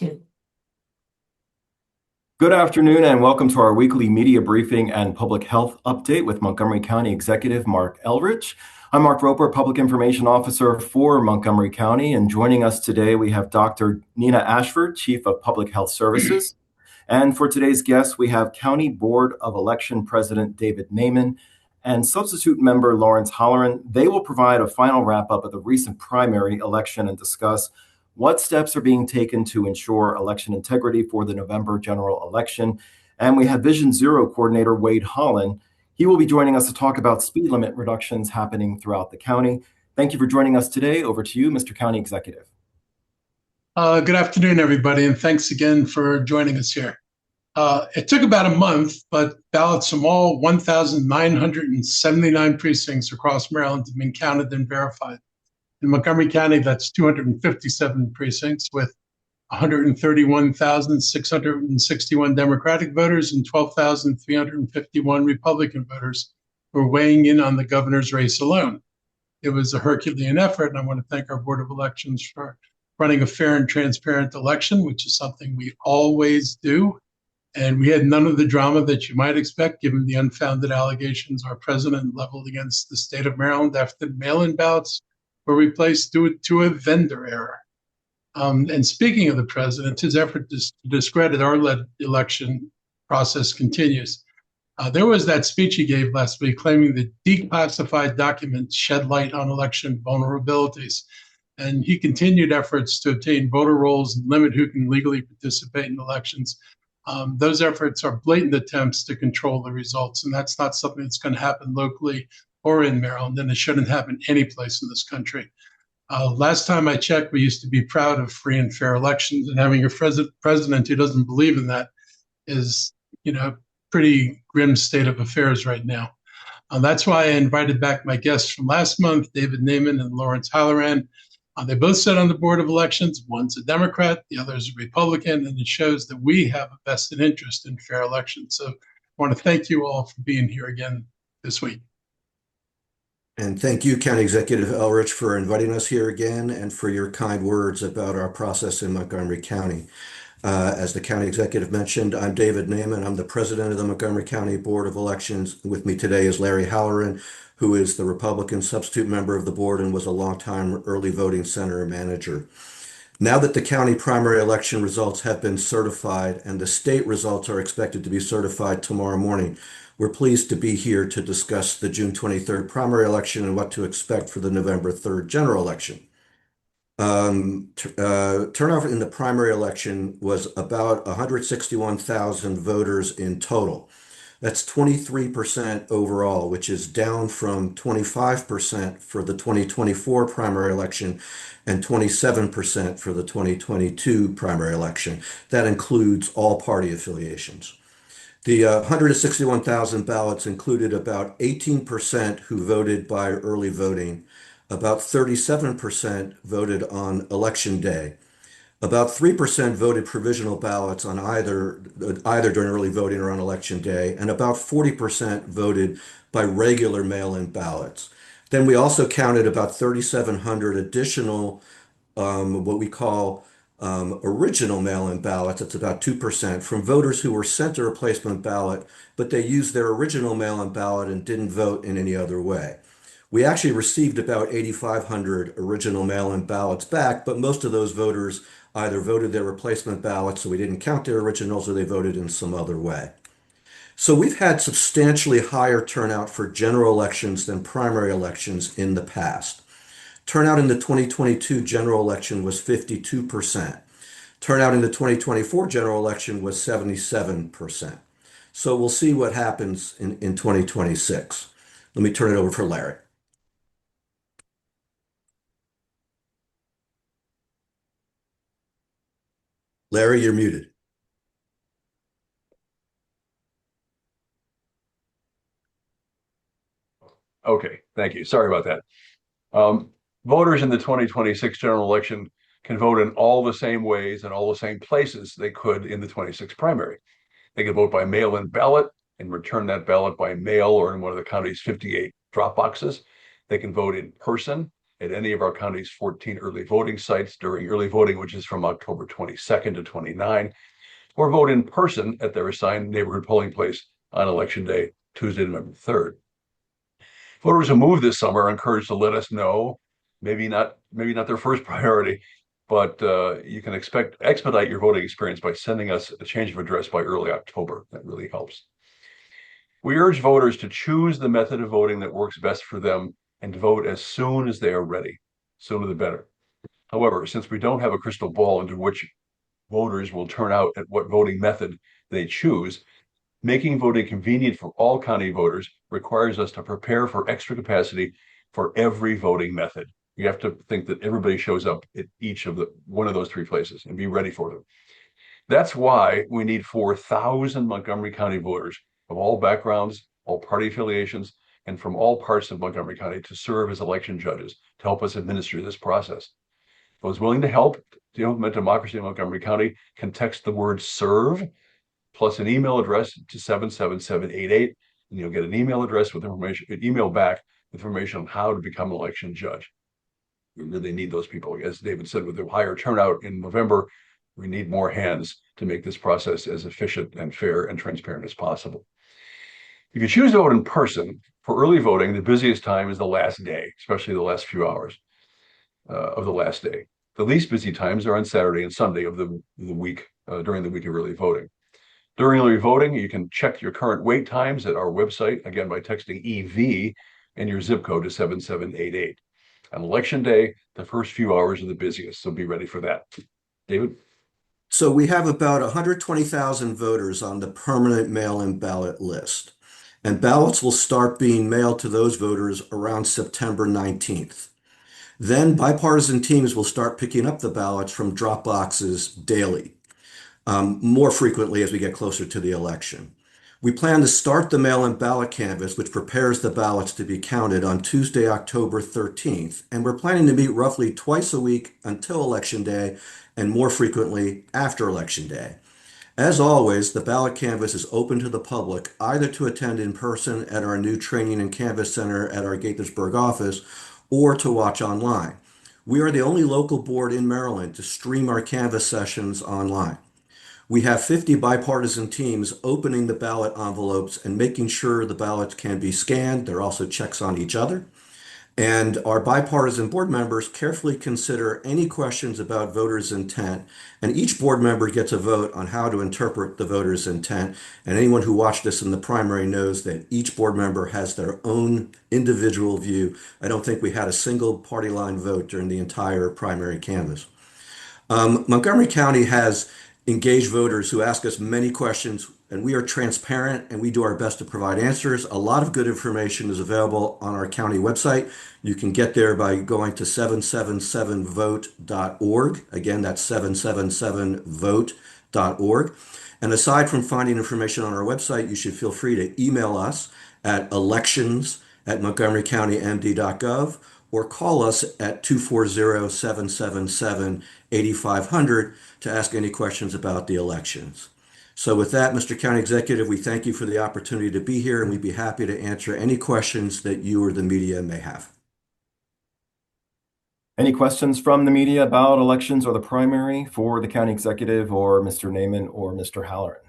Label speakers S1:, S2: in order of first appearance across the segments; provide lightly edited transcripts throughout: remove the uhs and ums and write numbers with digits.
S1: two.
S2: Good afternoon and welcome to our weekly media briefing and public health update with Montgomery County Executive Marc Elrich. I'm Mark Roper, Public Information Officer for Montgomery County, and joining us today we have Dr. Nina Ashford, Chief of Public Health Services. And for today's guests, we have County Board of Election President David Naiman and Substitute Member Lawrence Holleran. They will provide a final wrap-up of the recent primary election and discuss what steps are being taken to ensure election integrity for the November general election. And we have Vision Zero Coordinator Wade Holland. He will be joining us to talk about speed limit reductions happening throughout the county. Thank you for joining us today. Over to you, Mr. County Executive.
S3: Good afternoon, everybody, and thanks again for joining us here. It took about a month, but ballots from all 1,979 precincts across Maryland have been counted and verified. In Montgomery County, that's 257 precincts with 131,661 Democratic voters and 12,351 Republican voters who are weighing in on the governor's race alone. It was a Herculean effort, and I want to thank our Board of Elections for running a fair and transparent election, which is something we always do. And we had none of the drama that you might expect, given the unfounded allegations our president leveled against the state of Maryland after mail-in ballots were replaced due to a vendor error. And speaking of the president, his effort to discredit our election process continues. There was that speech he gave last week claiming that declassified documents shed light on election vulnerabilities. And he continued efforts to obtain voter rolls and limit who can legally participate in elections. Those efforts are blatant attempts to control the results, and that's not something that's going to happen locally or in Maryland, and it shouldn't happen any place in this country. Last time I checked, we used to be proud of free and fair elections, and having a president who doesn't believe in that is, pretty grim state of affairs right now. That's why I invited back my guests from last month, David Naiman and Lawrence Holleran. They both sit on the Board of Elections. One's a Democrat, the other is a Republican, and it shows that we have a vested interest in fair elections. So I want to thank you all for being here again this week.
S4: And thank you, County Executive Elrich, for inviting us here again and for your kind words about our process in Montgomery County. As the County Executive mentioned, I'm David Naiman. I'm the President of the Montgomery County Board of Elections. With me today is Larry Holleran, who is the Republican substitute member of the board and was a longtime early voting center manager. Now that the county primary election results have been certified and the state results are expected to be certified tomorrow morning, we're pleased to be here to discuss the June 23rd primary election and what to expect for the November 3rd general election. Turnout in the primary election was about 161,000 voters in total. That's 23% overall, which is down from 25% for the 2024 primary election and 27% for the 2022 primary election. That includes all party affiliations. The 161,000 ballots included about 18% who voted by early voting, about 37% voted on election day. About 3% voted provisional ballots on either during early voting or on election day, and about 40% voted by regular mail-in ballots. Then we also counted about 3,700 additional, what we call original mail-in ballots. That's about 2% from voters who were sent a replacement ballot, but they used their original mail-in ballot and didn't vote in any other way. We actually received about 8,500 original mail-in ballots back, but most of those voters either voted their replacement ballots, so we didn't count their originals, or they voted in some other way. So we've had substantially higher turnout for general elections than primary elections in the past. Turnout in the 2022 general election was 52%. Turnout in the 2024 general election was 77%. So we'll see what happens in 2026. Let me turn it over for Larry. Larry, you're muted.
S5: Okay, thank you. Sorry about that. Voters in the 2026 general election can vote in all the same ways and all the same places they could in the 26 primary. They can vote by mail-in ballot and return that ballot by mail or in one of the county's 58 drop boxes. They can vote in person at any of our county's 14 early voting sites during early voting, which is from October 22nd to 29, or vote in person at their assigned neighborhood polling place on Election Day, Tuesday, November 3rd. Voters who move this summer are encouraged to let us know, maybe not their first priority, but you can expedite your voting experience by sending us a change of address by early October. That really helps. We urge voters to choose the method of voting that works best for them and to vote as soon as they are ready. Sooner the better. However, since we don't have a crystal ball into which voters will turn out at what voting method they choose, making voting convenient for all county voters requires us to prepare for extra capacity for every voting method. You have to think that everybody shows up at each of one of those three places and be ready for them. That's why we need 4,000 Montgomery County voters of all backgrounds, all party affiliations, and from all parts of Montgomery County to serve as election judges to help us administer this process. Those willing to help to implement democracy in Montgomery County can text the word serve plus an email address to 77788, and you'll get an email address with information, an email back with information on how to become an election judge. We really need those people. As David said, with the higher turnout in November, we need more hands to make this process as efficient and fair and transparent as possible. If you choose to vote in person, for early voting, the busiest time is the last day, especially the last few hours of the last day. The least busy times are on Saturday and Sunday of the week, during the week of early voting. During early voting, you can check your current wait times at our website, again, by texting EV and your zip code to 7788. On election day, the first few hours are the busiest, so be ready for that. David?
S4: So we have about 120,000 voters on the permanent mail-in ballot list, and ballots will start being mailed to those voters around September 19th. Then bipartisan teams will start picking up the ballots from drop boxes daily, more frequently as we get closer to the election. We plan to start the mail-in ballot canvass, which prepares the ballots to be counted on Tuesday, October 13th, and we're planning to meet roughly twice a week until Election Day and more frequently after Election Day. As always, the ballot canvass is open to the public, either to attend in person at our new Training and Canvass Center at our Gaithersburg office or to watch online. We are the only local board in Maryland to stream our canvass sessions online. We have 50 bipartisan teams opening the ballot envelopes and making sure the ballots can be scanned. There are also checks on each other. And our bipartisan board members carefully consider any questions about voters' intent, and each board member gets a vote on how to interpret the voters' intent. And anyone who watched this in the primary knows that each board member has their own individual view. I don't think we had a single party line vote during the entire primary canvass. Montgomery County has engaged voters who ask us many questions, and we are transparent and we do our best to provide answers. A lot of good information is available on our county website. You can get there by going to 777vote.org. Again, that's 777vote.org. And aside from finding information on our website, you should feel free to email us at elections@montgomerycountymd.gov or call us at 240-777-8500 to ask any questions about the elections. So with that, Mr. County Executive, we thank you for the opportunity to be here, and we'd be happy to answer any questions that you or the media may have.
S2: Any questions from the media about elections or the primary for the county executive or Mr. Naiman or Mr. Halloran?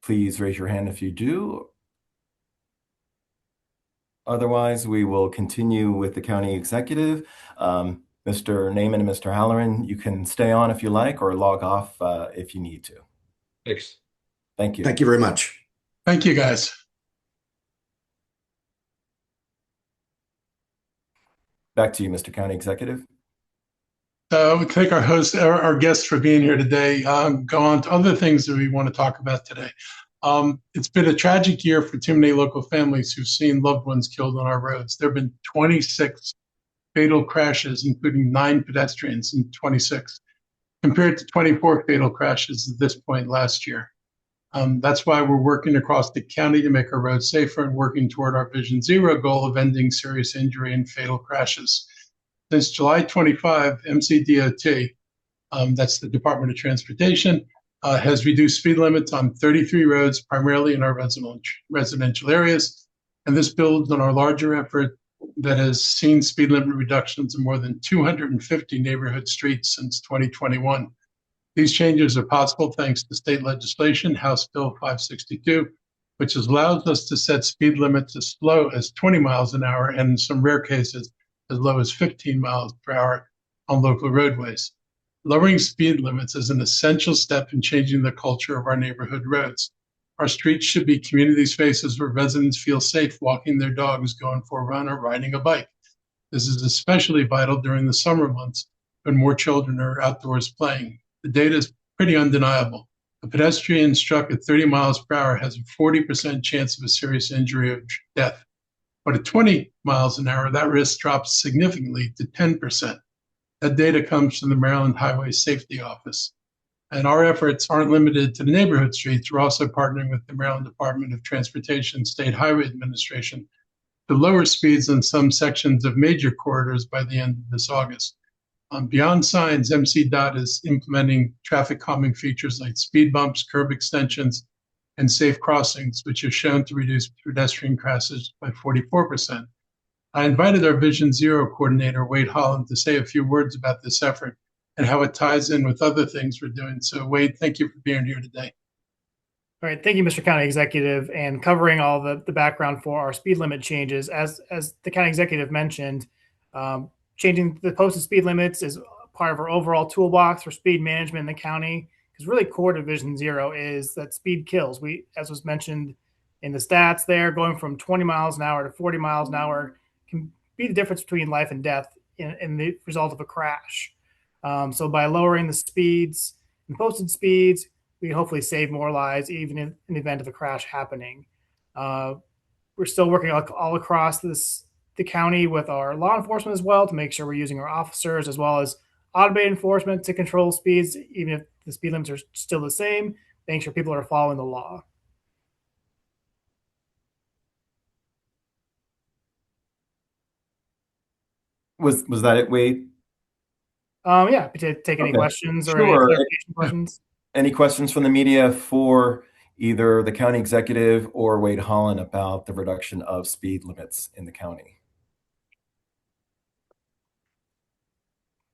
S2: Please raise your hand if you do. Otherwise, we will continue with the county executive. Mr. Naiman and Mr. Halloran, you can stay on if you like or log off if you need to.
S5: Thanks.
S2: Thank you.
S4: Thank you very much.
S3: Thank you, guys.
S2: Back to you, Mr. County Executive.
S3: We thank our host, our guests for being here today. Go on to other things that we want to talk about today. It's been a tragic year for too many local families who've seen loved ones killed on our roads. There have been 26 fatal crashes, including 9 pedestrians in 26, compared to 24 fatal crashes at this point last year. That's why we're working across the county to make our roads safer and working toward our Vision Zero goal of ending serious injury and fatal crashes. Since July 25, MCDOT, that's the Department of Transportation, has reduced speed limits on 33 roads, primarily in our residential areas. And this builds on our larger effort that has seen speed limit reductions in more than 250 neighborhood streets since 2021. These changes are possible thanks to state legislation, House Bill 562, which allows us to set speed limits as low as 20 miles an hour and in some rare cases as low as 15 miles per hour on local roadways. Lowering speed limits is an essential step in changing the culture of our neighborhood roads. Our streets should be community spaces where residents feel safe walking their dogs, going for a run, or riding a bike. This is especially vital during the summer months when more children are outdoors playing. The data is pretty undeniable. A pedestrian struck at 30 miles per hour has a 40% chance of a serious injury or death. But at 20 miles an hour, that risk drops significantly to 10%. That data comes from the Maryland Highway Safety Office. And our efforts aren't limited to the neighborhood streets. We're also partnering with the Maryland Department of Transportation State Highway Administration to lower speeds on some sections of major corridors by the end of this August. Beyond signs, MCDOT is implementing traffic calming features like speed bumps, curb extensions, and safe crossings, which are shown to reduce pedestrian crashes by 44%. I invited our Vision Zero coordinator, Wade Holland, to say a few words about this effort and how it ties in with other things we're doing. So, Wade, thank you for being here today.
S1: All right. Thank you, Mr. County Executive, and covering all the background for our speed limit changes. As the County Executive mentioned, changing the posted speed limits is part of our overall toolbox for speed management in the county, because really core to Vision Zero is that speed kills. As was mentioned in the stats there, going from 20 miles an hour to 40 miles an hour can be the difference between life and death in the result of a crash. So by lowering the speeds and posted speeds, we hopefully save more lives, even in the event of a crash happening. We're still working all across the county with our law enforcement as well to make sure we're using our officers as well as automated enforcement to control speeds, even if the speed limits are still the same, making sure people are following the law.
S2: Was that it, Wade?
S1: Yeah, to take any questions or any clarification questions.
S2: Any questions from the media for either the county executive or Wade Holland about the reduction of speed limits in the county?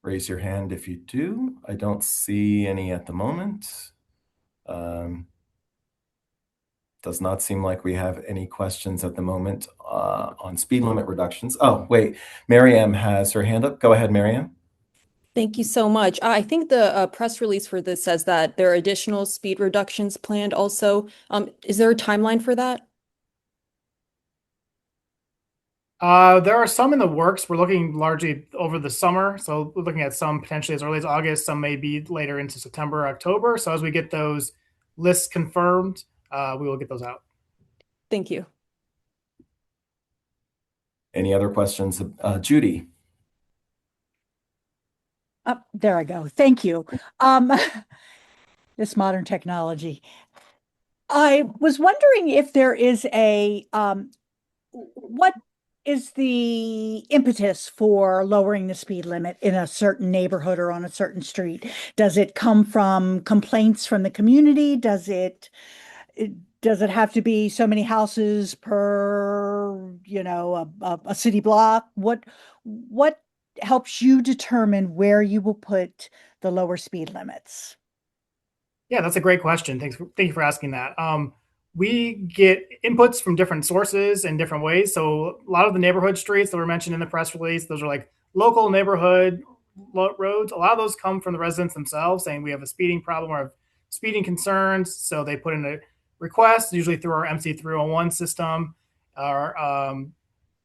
S2: Raise your hand if you do. I don't see any at the moment. Does not seem like we have any questions at the moment on speed limit reductions. Oh, wait, Maryam has her hand up. Go ahead, Maryam.
S6: Thank you so much. I think the press release for this says that there are additional speed reductions planned also. Is there a timeline for that?
S1: There are some in the works. We're looking largely over the summer. So we're looking at some potentially as early as August, some may be later into September, October. So as we get those lists confirmed, we will get those out.
S6: Thank you.
S2: Any other questions? Judy.
S7: There I go. Thank you. This modern technology. I was wondering if there is what is the impetus for lowering the speed limit in a certain neighborhood or on a certain street? Does it come from complaints from the community? Does it have to be so many houses per, a city block? What helps you determine where you will put the lower speed limits?
S1: Yeah, that's a great question. Thank you for asking that. We get inputs from different sources in different ways. So a lot of the neighborhood streets that were mentioned in the press release, those are like local neighborhood roads. A lot of those come from the residents themselves saying we have a speeding problem or have speeding concerns. So they put in a request, usually through our MC301 system. Our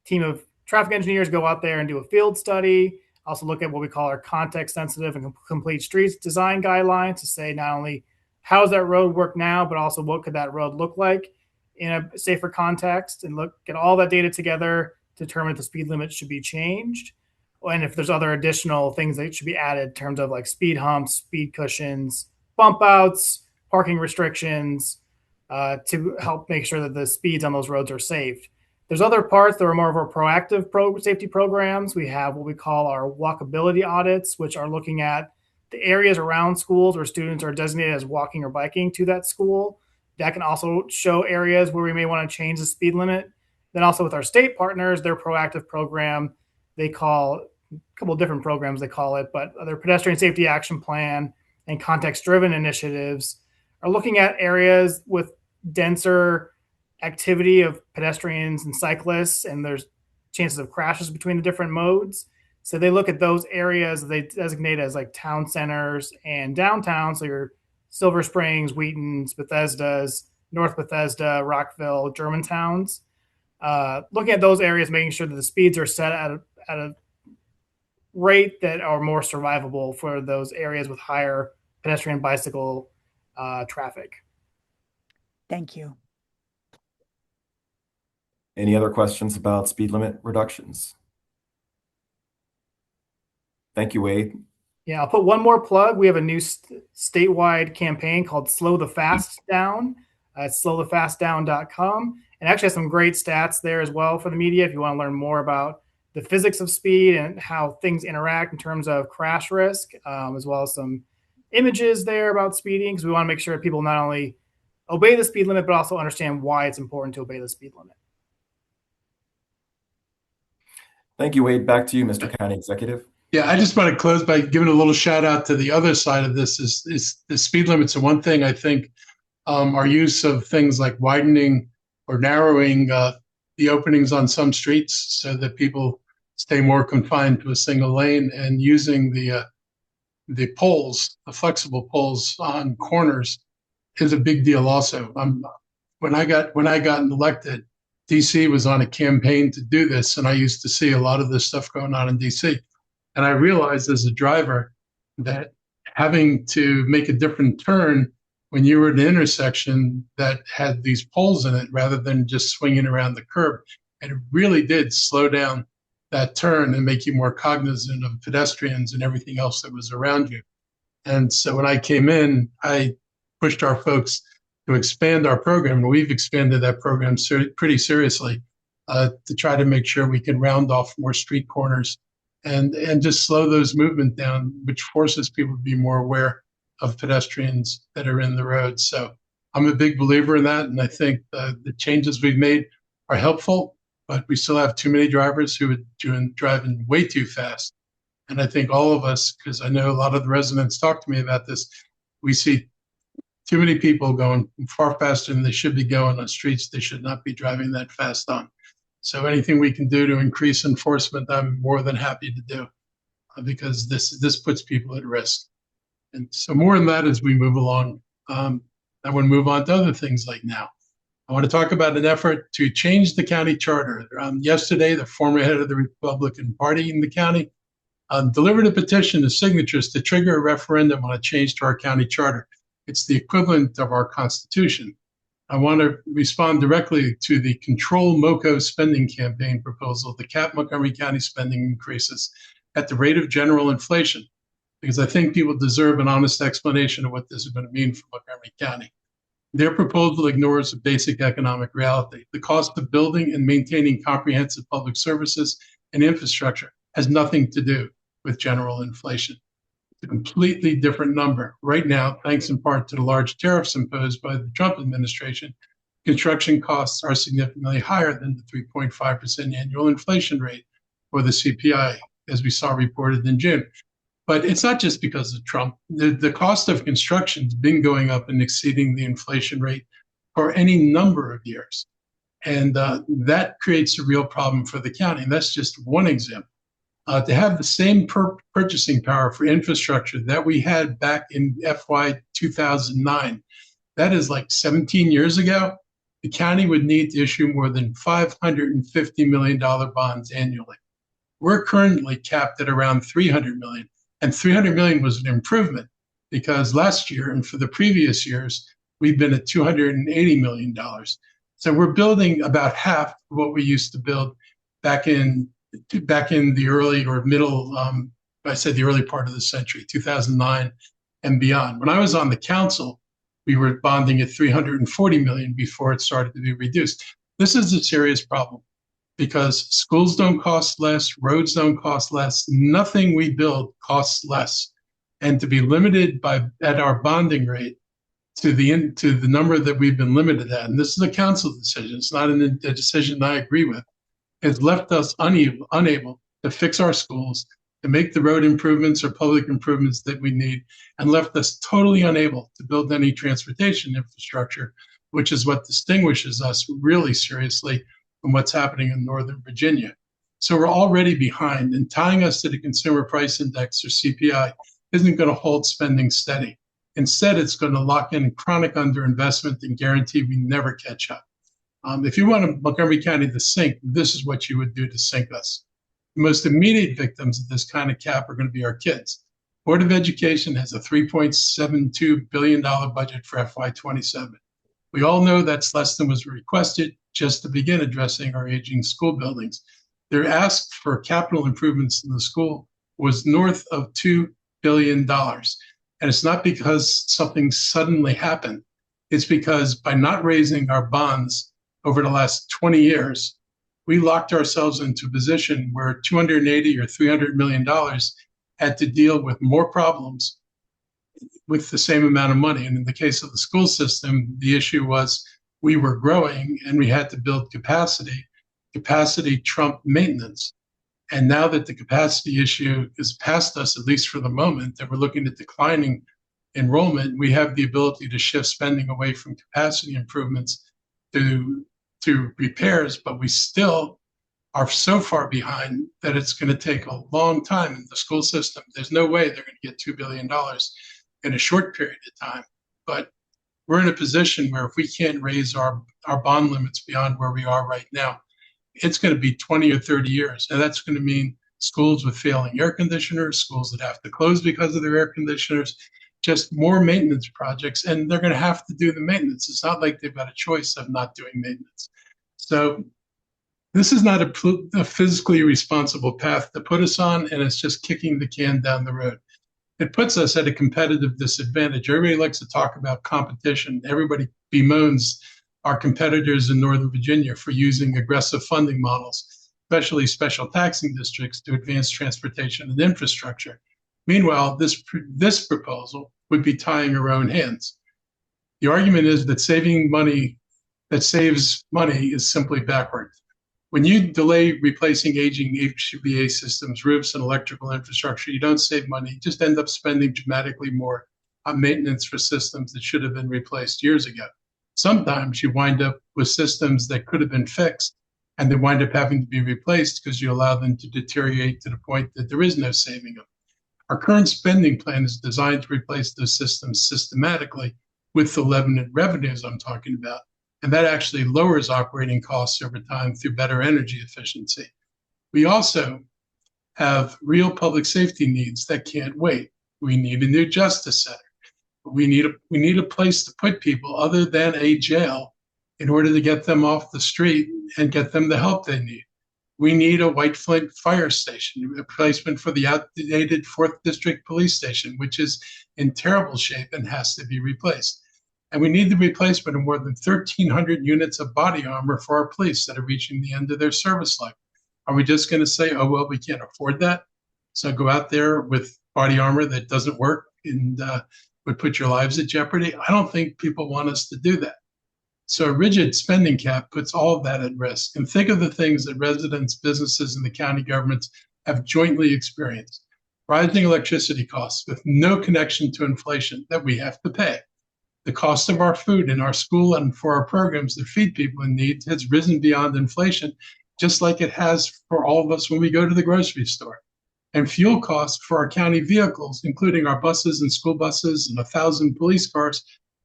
S1: team of traffic engineers go out there and do a field study, also look at what we call our context sensitive and complete streets design guidelines to say not only how does that road work now, but also what could that road look like in a safer context, and get all that data together to determine if the speed limit should be changed. And if there's other additional things that should be added in terms of like speed humps, speed cushions, bump outs, parking restrictions, to help make sure that the speeds on those roads are safe. There's other parts that are more of our proactive safety programs. We have what we call our walkability audits, which are looking at the areas around schools where students are designated as walking or biking to that school. That can also show areas where we may want to change the speed limit. Then also with our state partners, their proactive program, they call a couple of different programs they call it, but their pedestrian safety action plan and context-driven initiatives are looking at areas with denser activity of pedestrians and cyclists, and there's chances of crashes between the different modes. So they look at those areas they designate as like town centers and downtown. So your Silver Springs, Wheaton's, Bethesda's, North Bethesda, Rockville, Germantowns. Looking at those areas, making sure that the speeds are set at a rate that are more survivable for those areas with higher pedestrian bicycle traffic.
S7: Thank you.
S2: Any other questions about speed limit reductions? Thank you, Wade.
S1: Yeah, I'll put one more plug. We have a new statewide campaign called Slow the Fast Down. It's slowthefastdown.com. And actually has some great stats there as well for the media if you want to learn more about the physics of speed and how things interact in terms of crash risk, as well as some images there about speeding, because we want to make sure people not only obey the speed limit, but also understand why it's important to obey the speed limit.
S2: Thank you, Wade. Back to you, Mr. County Executive.
S3: Yeah, I just want to close by giving a little shout out to the other side of this is the speed limits are one thing. I think our use of things like widening or narrowing the openings on some streets so that people stay more confined to a single lane, and using the poles, the flexible poles on corners is a big deal also. When I got elected, DC was on a campaign to do this, and I used to see a lot of this stuff going on in DC. And I realized as a driver that having to make a different turn when you were at an intersection that had these poles in it rather than just swinging around the curb, and it really did slow down that turn and make you more cognizant of pedestrians and everything else that was around you. And so when I came in, I pushed our folks to expand our program, and we've expanded that program pretty seriously to try to make sure we can round off more street corners and just slow those movement down, which forces people to be more aware of pedestrians that are in the road. So I'm a big believer in that, and I think the changes we've made are helpful, but we still have too many drivers who are driving way too fast. And I think all of us, because I know a lot of the residents talk to me about this, we see too many people going far faster than they should be going on streets they should not be driving that fast on. So anything we can do to increase enforcement, I'm more than happy to do, because this puts people at risk. And so more than that as we move along. I want to move on to other things like now. I want to talk about an effort to change the county charter. Yesterday, the former head of the Republican Party in the county delivered a petition of signatures to trigger a referendum on a change to our county charter. It's the equivalent of our Constitution. I want to respond directly to the Control MoCo spending campaign proposal to cap Montgomery County spending increases at the rate of general inflation, because I think people deserve an honest explanation of what this is going to mean for Montgomery County. Their proposal ignores a basic economic reality. The cost of building and maintaining comprehensive public services and infrastructure has nothing to do with general inflation. It's a completely different number. Right now, thanks in part to the large tariffs imposed by the Trump administration, construction costs are significantly higher than the 3.5% annual inflation rate, or the CPI, as we saw reported in June. But it's not just because of Trump. The cost of construction has been going up and exceeding the inflation rate for any number of years. And that creates a real problem for the county. And that's just one example. To have the same purchasing power for infrastructure that we had back in FY 2009, that is like 17 years ago, the county would need to issue more than $550 million bonds annually. We're currently capped at around $300 million. And $300 million was an improvement, because last year and for the previous years, we've been at $280 million. So we're building about half of what we used to build back in the early or middle, I said the early part of the century, 2009 and beyond. When I was on the council, we were bonding at $340 million before it started to be reduced. This is a serious problem, because schools don't cost less, roads don't cost less, nothing we build costs less. and to be limited at our bonding rate to the number that we've been limited at, and this is a council decision, it's not a decision I agree with, has left us unable to fix our schools, to make the road improvements or public improvements that we need, and left us totally unable to build any transportation infrastructure, which is what distinguishes us really seriously from what's happening in Northern Virginia. So we're already behind, and tying us to the Consumer Price Index or CPI isn't going to hold spending steady. Instead, it's going to lock in chronic underinvestment and guarantee we never catch up. If you want Montgomery County to sink, this is what you would do to sink us. The most immediate victims of this kind of cap are going to be our kids. Board of Education has a $3.72 billion budget for FY27. We all know that's less than was requested just to begin addressing our aging school buildings. Their ask for capital improvements in the school was north of $2 billion. And it's not because something suddenly happened. It's because by not raising our bonds over the last 20 years, we locked ourselves into a position where $280 or $300 million had to deal with more problems with the same amount of money. And in the case of the school system, the issue was we were growing and we had to build capacity. Capacity trumped maintenance. And now that the capacity issue is past us, at least for the moment, that we're looking at declining enrollment, we have the ability to shift spending away from capacity improvements to repairs, but we still are so far behind that it's going to take a long time in the school system. There's no way they're going to get $2 billion in a short period of time. But we're in a position where if we can't raise our bond limits beyond where we are right now, it's going to be 20 or 30 years. And that's going to mean schools with failing air conditioners, schools that have to close because of their air conditioners, just more maintenance projects. And they're going to have to do the maintenance. It's not like they've got a choice of not doing maintenance. So this is not a physically responsible path to put us on, and it's just kicking the can down the road. It puts us at a competitive disadvantage. Everybody likes to talk about competition. Everybody bemoans our competitors in Northern Virginia for using aggressive funding models, especially special taxing districts, to advance transportation and infrastructure. Meanwhile, this proposal would be tying our own hands. The argument is that that saves money is simply backwards. When you delay replacing aging HVAC systems, roofs, and electrical infrastructure, you don't save money. You just end up spending dramatically more on maintenance for systems that should have been replaced years ago. Sometimes you wind up with systems that could have been fixed, and they wind up having to be replaced because you allow them to deteriorate to the point that there is no saving them. Our current spending plan is designed to replace those systems systematically with the revenues I'm talking about. And that actually lowers operating costs over time through better energy efficiency. We also have real public safety needs that can't wait. We need a new justice center. We need a place to put people other than a jail in order to get them off the street and get them the help they need. We need a White Flint fire station, a replacement for the outdated 4th District Police Station, which is in terrible shape and has to be replaced. And we need the replacement of more than 1,300 units of body armor for our police that are reaching the end of their service life. Are we just going to say, oh, well, we can't afford that, so go out there with body armor that doesn't work and would put your lives at jeopardy? I don't think people want us to do that. So a rigid spending cap puts all of that at risk. And think of the things that residents, businesses, and the county governments have jointly experienced. Rising electricity costs with no connection to inflation that we have to pay. The cost of our food in our school and for our programs that feed people in need has risen beyond inflation, just like it has for all of us when we go to the grocery store. And fuel costs for our county vehicles, including our buses and school buses and 1,000 police cars,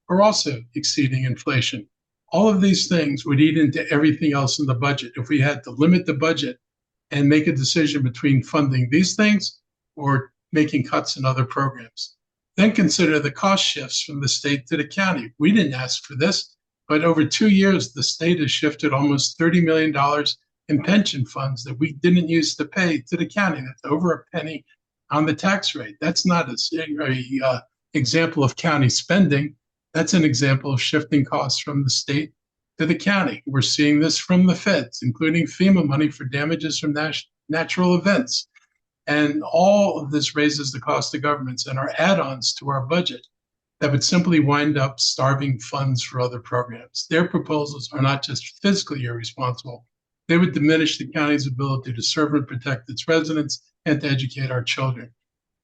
S3: are also exceeding inflation. All of these things would eat into everything else in the budget if we had to limit the budget and make a decision between funding these things or making cuts in other programs. Then consider the cost shifts from the state to the county. We didn't ask for this, but over 2 years, the state has shifted almost $30 million in pension funds that we didn't use to pay to the county. That's over a penny on the tax rate. That's not an example of county spending. That's an example of shifting costs from the state to the county. We're seeing this from the feds, including FEMA money for damages from natural events. And all of this raises the cost of governments and are add-ons to our budget that would simply wind up starving funds for other programs. Their proposals are not just fiscally irresponsible, they would diminish the county's ability to serve and protect its residents and to educate our children.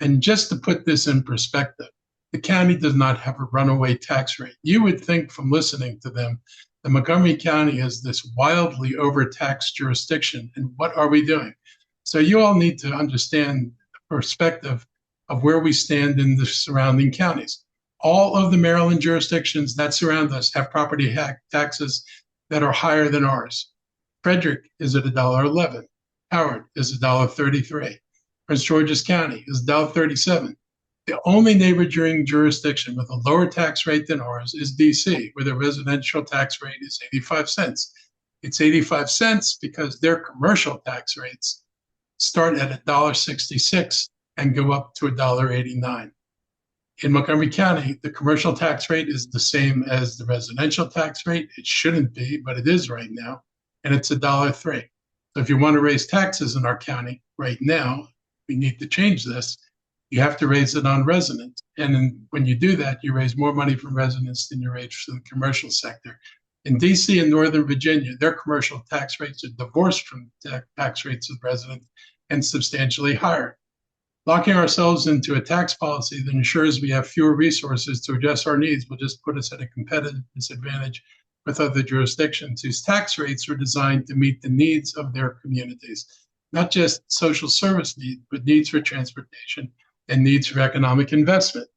S3: And just to put this in perspective, the county does not have a runaway tax rate. You would think from listening to them that Montgomery County is this wildly overtaxed jurisdiction. And what are we doing? So you all need to understand the perspective of where we stand in the surrounding counties. All of the Maryland jurisdictions that surround us have property taxes that are higher than ours. Frederick is at $1.11. Howard is $1.33. Prince George's County is $1.37. The only neighboring jurisdiction with a lower tax rate than ours is DC, where the residential tax rate is 85 cents. It's 85 cents because their commercial tax rates start at $1.66 and go up to $1.89. In Montgomery County, the commercial tax rate is the same as the residential tax rate. It shouldn't be, but it is right now, and it's $1.03. So if you want to raise taxes in our county right now, we need to change this. You have to raise it on residents. And then when you do that, you raise more money from residents than you raise from the commercial sector. In DC and Northern Virginia, their commercial tax rates are divorced from tax rates of residents and substantially higher. Locking ourselves into a tax policy that ensures we have fewer resources to address our needs will just put us at a competitive disadvantage with other jurisdictions whose tax rates are designed to meet the needs of their communities, not just social service needs, but needs for transportation and needs for economic investment.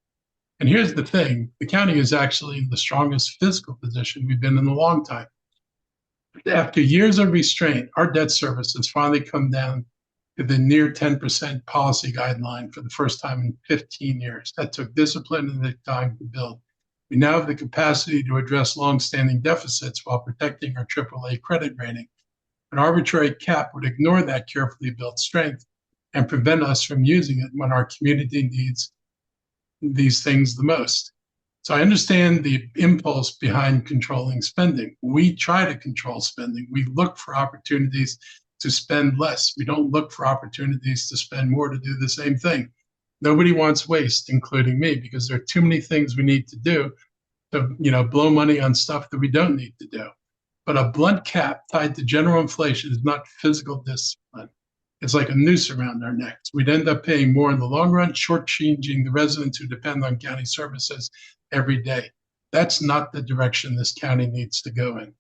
S3: And here's the thing, the county is actually in the strongest fiscal position we've been in a long time. After years of restraint, our debt service has finally come down to the near 10% policy guideline for the first time in 15 years. That took discipline and the time to build. We now have the capacity to address longstanding deficits while protecting our AAA credit rating. An arbitrary cap would ignore that carefully built strength and prevent us from using it when our community needs these things the most. So I understand the impulse behind controlling spending. We try to control spending. We look for opportunities to spend less. We don't look for opportunities to spend more to do the same thing. Nobody wants waste, including me, because there are too many things we need to do to, blow money on stuff that we don't need to do. But a blunt cap tied to general inflation is not physical discipline. It's like a noose around our necks. We'd end up paying more in the long run, shortchanging the residents who depend on county services every day. That's not the direction this county needs to go in.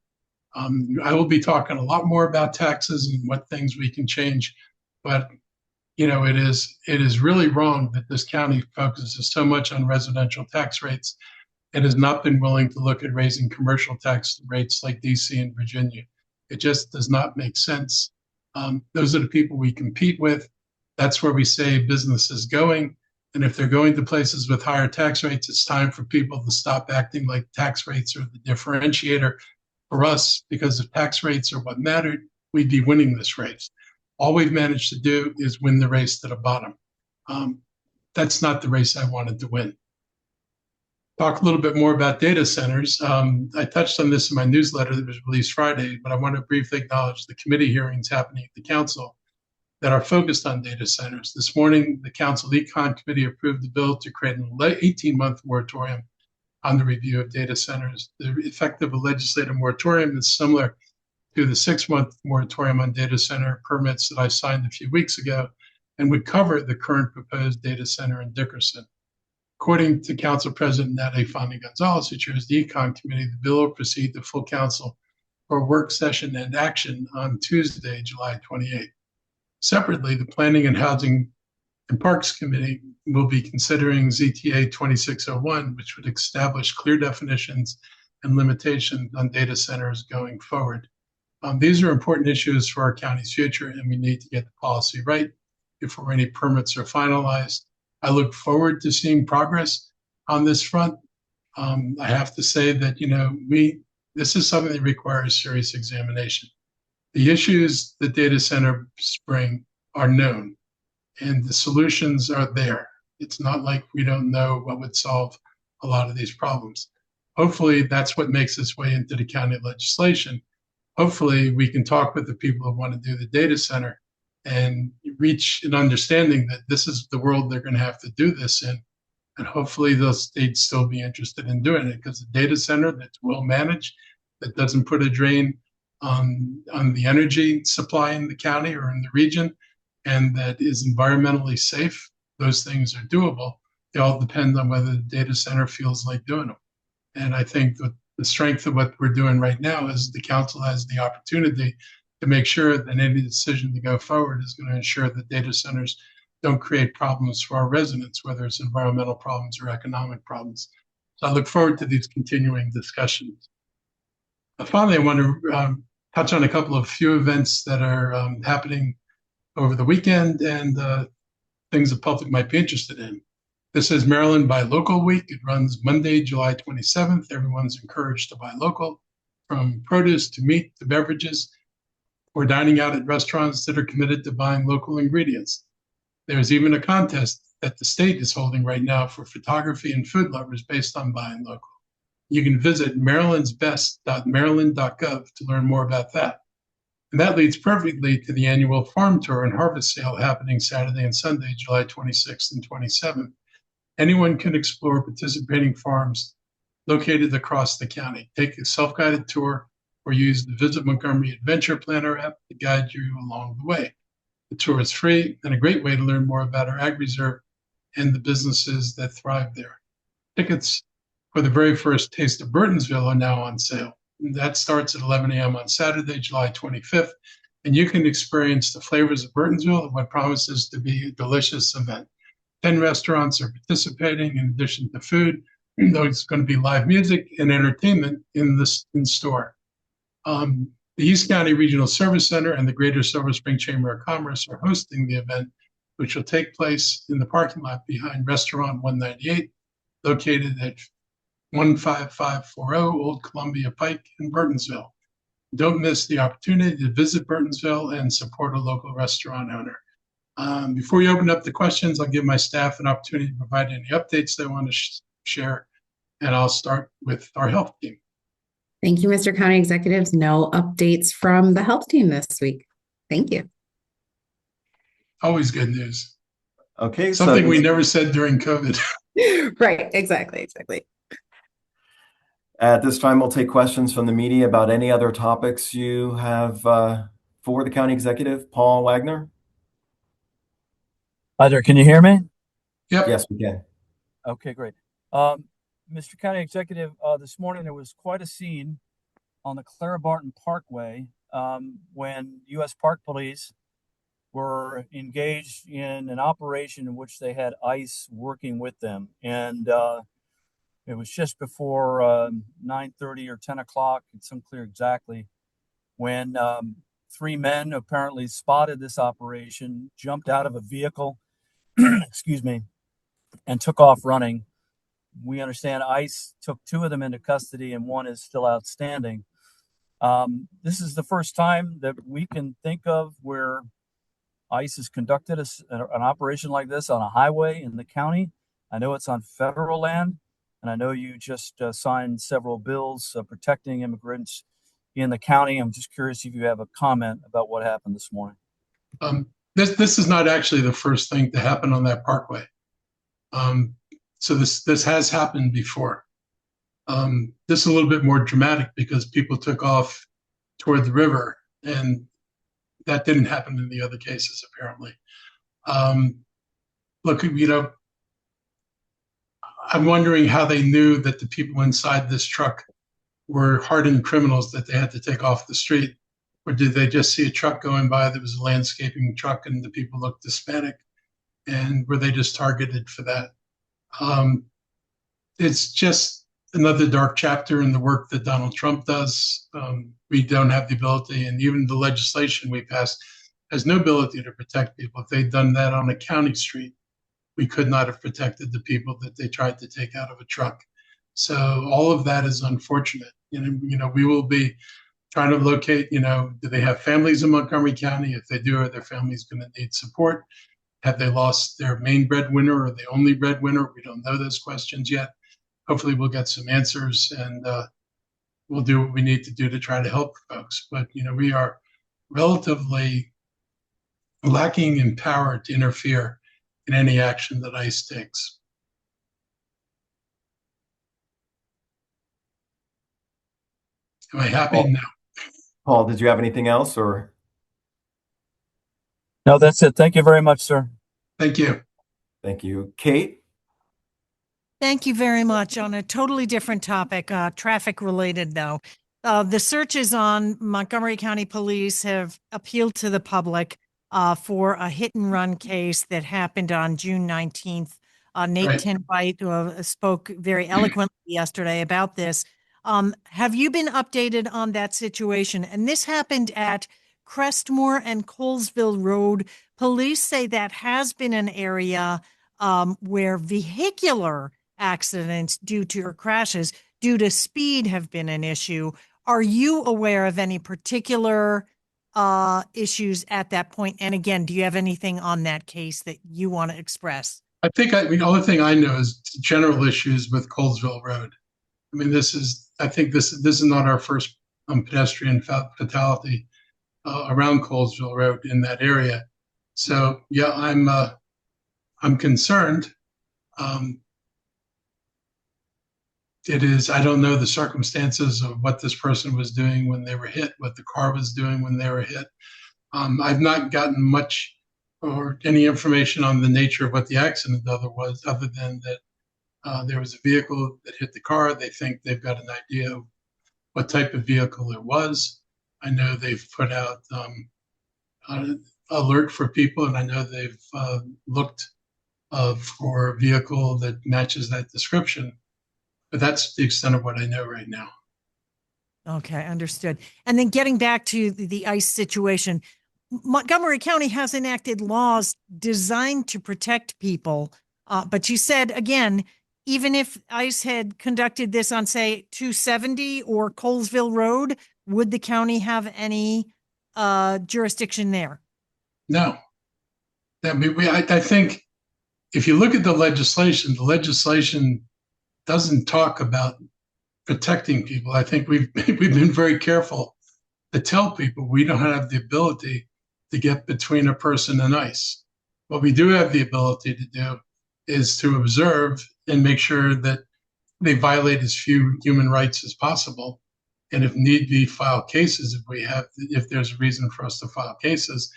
S3: I will be talking a lot more about taxes and what things we can change, but it is really wrong that this county focuses so much on residential tax rates and has not been willing to look at raising commercial tax rates like DC and Virginia. It just does not make sense. Those are the people we compete with. That's where we say business is going. And if they're going to places with higher tax rates, it's time for people to stop acting like tax rates are the differentiator for us, because if tax rates are what mattered, we'd be winning this race. All we've managed to do is win the race to the bottom. That's not the race I wanted to win. Talk a little bit more about data centers. I touched on this in my newsletter that was released Friday, but I want to briefly acknowledge the committee hearings happening at the council that are focused on data centers. This morning, the council econ committee approved the bill to create an 18-month moratorium on the review of data centers. The effect of a legislative moratorium is similar to the 6-month moratorium on data center permits that I signed a few weeks ago and would cover the current proposed data center in Dickerson. According to Council President Natalie Fonda-Gonzalez, who chairs the Econ Committee, the bill will proceed to full council for a work session and action on Tuesday, July 28th. Separately, the Planning and Housing and Parks Committee will be considering ZTA 2601, which would establish clear definitions and limitations on data centers going forward. These are important issues for our county's future, and we need to get the policy right before any permits are finalized. I look forward to seeing progress on this front. I have to say that, this is something that requires serious examination. The issues that data centers bring are known, and the solutions are there. It's not like we don't know what would solve a lot of these problems. Hopefully, that's what makes its way into the county legislation. Hopefully, we can talk with the people who want to do the data center and reach an understanding that this is the world they're going to have to do this in. And hopefully they'd still be interested in doing it, because a data center that's well managed, that doesn't put a drain on the energy supply in the county or in the region, and that is environmentally safe, those things are doable. They all depend on whether the data center feels like doing them. And I think that the strength of what we're doing right now is the council has the opportunity to make sure that any decision to go forward is going to ensure that data centers don't create problems for our residents, whether it's environmental problems or economic problems. So I look forward to these continuing discussions. Finally, I want to touch on a couple of few events that are happening over the weekend and things the public might be interested in. This is Maryland Buy Local Week. It runs Monday, July 27th. Everyone's encouraged to buy local, from produce to meat to beverages. We're dining out at restaurants that are committed to buying local ingredients. There's even a contest that the state is holding right now for photography and food lovers based on buying local. You can visit marylandsbest.maryland.gov to learn more about that. And that leads perfectly to the annual farm tour and harvest sale happening Saturday and Sunday, July 26th and 27th. Anyone can explore participating farms located across the county. Take a self-guided tour or use the Visit Montgomery Adventure Planner app to guide you along the way. The tour is free and a great way to learn more about our ag reserve and the businesses that thrive there. Tickets for the very first Taste of Burtonsville are now on sale. That starts at 11 a.m. on Saturday, July 25th, and you can experience the flavors of Burtonsville at what promises to be a delicious event. 10 restaurants are participating in addition to food. There's going to be live music and entertainment in store. The East County Regional Service Center and the Greater Silver Spring Chamber of Commerce are hosting the event, which will take place in the parking lot behind Restaurant 198, located at 15540 Old Columbia Pike in Burtonsville. Don't miss the opportunity to visit Burtonsville and support a local restaurant owner. Before we open up the questions, I'll give my staff an opportunity to provide any updates they want to share, and I'll start with our health team.
S8: Thank you, Mr. County Executives. No updates from the health team this week. Thank you.
S3: Always good news.
S2: Okay.
S3: Something we never said during COVID.
S8: Right, exactly.
S2: At this time, we'll take questions from the media about any other topics you have for the county executive. Paul Wagner.
S9: Hi there, can you hear me?
S3: Yep.
S2: Yes, we can.
S9: Okay, great. Mr. County Executive, this morning there was quite a scene on the Clara Barton Parkway when U.S. Park Police were engaged in an operation in which they had ICE working with them. And it was just before 9:30 or 10 o'clock, it's unclear exactly, when 3 men apparently spotted this operation, jumped out of a vehicle, excuse me, and took off running. We understand ICE took 2 of them into custody and 1 is still outstanding. This is the first time that we can think of where ICE has conducted an operation like this on a highway in the county. I know it's on federal land, and I know you just signed several bills protecting immigrants in the county. I'm just curious if you have a comment about what happened this morning.
S3: This is not actually the first thing to happen on that parkway. So this has happened before. This is a little bit more dramatic because people took off toward the river, and that didn't happen in the other cases, apparently. Look, I'm wondering how they knew that the people inside this truck were hardened criminals that they had to take off the street. Or did they just see a truck going by that was a landscaping truck and the people looked Hispanic? And were they just targeted for that? It's just another dark chapter in the work that Donald Trump does. We don't have the ability, and even the legislation we passed has no ability to protect people. If they'd done that on a county street, we could not have protected the people that they tried to take out of a truck. So all of that is unfortunate. We will be trying to locate, do they have families in Montgomery County? If they do, are their families going to need support? Have they lost their main breadwinner or the only breadwinner? We don't know those questions yet. Hopefully we'll get some answers, and we'll do what we need to do to try to help folks. But, we are relatively lacking in power to interfere in any action that ICE takes. Am I happy
S2: Paul,
S3: now?
S2: Paul, did you have anything else or?
S9: No, that's it. Thank you very much, sir.
S3: Thank you.
S2: Thank you. Kate?
S10: Thank you very much. On a totally different topic, traffic related though. The searches on Montgomery County Police have appealed to the public for a hit and run case that happened on June 19th. Nate
S3: Right.
S10: Tinbite spoke very eloquently yesterday about this. Have you been updated on that situation? And this happened at Crestmore and Colesville Road. Police say that has been an area where vehicular accidents due to or crashes due to speed have been an issue. Are you aware of any particular issues at that point? And again, do you have anything on that case that you want to express?
S3: The only thing I know is general issues with Colesville Road. I mean, I think this is not our first pedestrian fatality around Colesville Road in that area. So yeah, I'm concerned. I don't know the circumstances of what this person was doing when they were hit, what the car was doing when they were hit. I've not gotten much or any information on the nature of what the accident was, other than that there was a vehicle that hit the car. They think they've got an idea of what type of vehicle it was. I know they've put out alert for people, and I know they've looked for a vehicle that matches that description. But that's the extent of what I know right now.
S10: Okay, understood. And then getting back to the ICE situation, Montgomery County has enacted laws designed to protect people. But you said, again, even if ICE had conducted this on, say, 270 or Colesville Road, would the county have any jurisdiction there?
S3: No. I think if you look at the legislation doesn't talk about protecting people. I think we've been very careful to tell people we don't have the ability to get between a person and ICE. What we do have the ability to do is to observe and make sure that they violate as few human rights as possible. And if need be, file cases if there's a reason for us to file cases.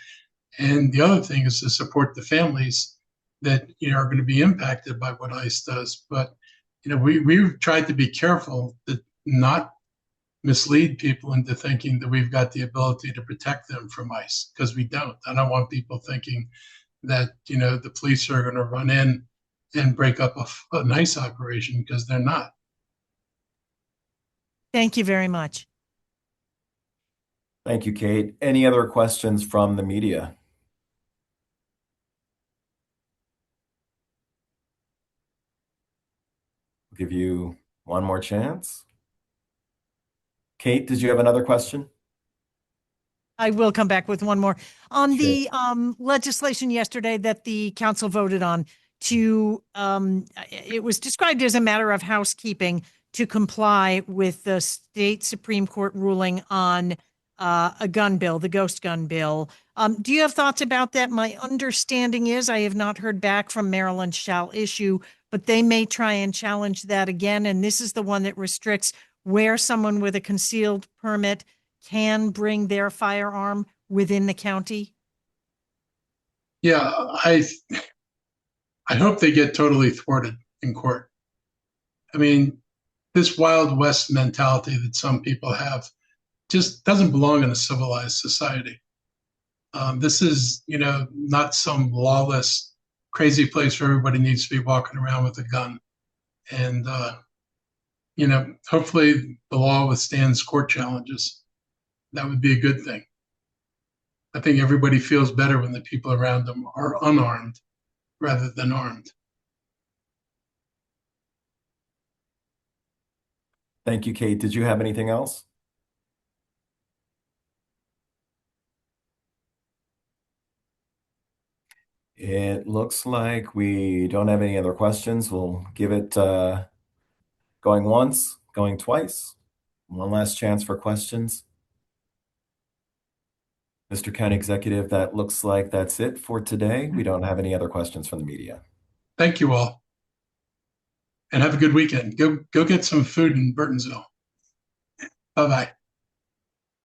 S3: And the other thing is to support the families that are going to be impacted by what ICE does. But we've tried to be careful to not mislead people into thinking that we've got the ability to protect them from ICE, because we don't. I don't want people thinking that the police are going to run in and break up an ICE operation, because they're not.
S10: Thank you very much.
S2: Thank you, Kate. Any other questions from the media? I'll give you one more chance. Kate, did you have another question?
S10: I will come back with one more. On
S2: Sure.
S10: the legislation yesterday that the council voted on it was described as a matter of housekeeping to comply with the state Supreme Court ruling on a gun bill, the ghost gun bill. Do you have thoughts about that? My understanding is I have not heard back from Maryland shall issue, but they may try and challenge that again. And this is the one that restricts where someone with a concealed permit can bring their firearm within the county.
S3: Yeah, I hope they get totally thwarted in court. I mean, this Wild West mentality that some people have just doesn't belong in a civilized society. This is, not some lawless, crazy place where everybody needs to be walking around with a gun. And, hopefully the law withstands court challenges. That would be a good thing. I think everybody feels better when the people around them are unarmed rather than armed.
S2: Thank you, Kate. Did you have anything else? It looks like we don't have any other questions. We'll give it going once, going twice. One last chance for questions. Mr. County Executive, that looks like that's it for today. We don't have any other questions from the media.
S3: Thank you all. And have a good weekend. Go get some food in Burtonsville. Bye-bye.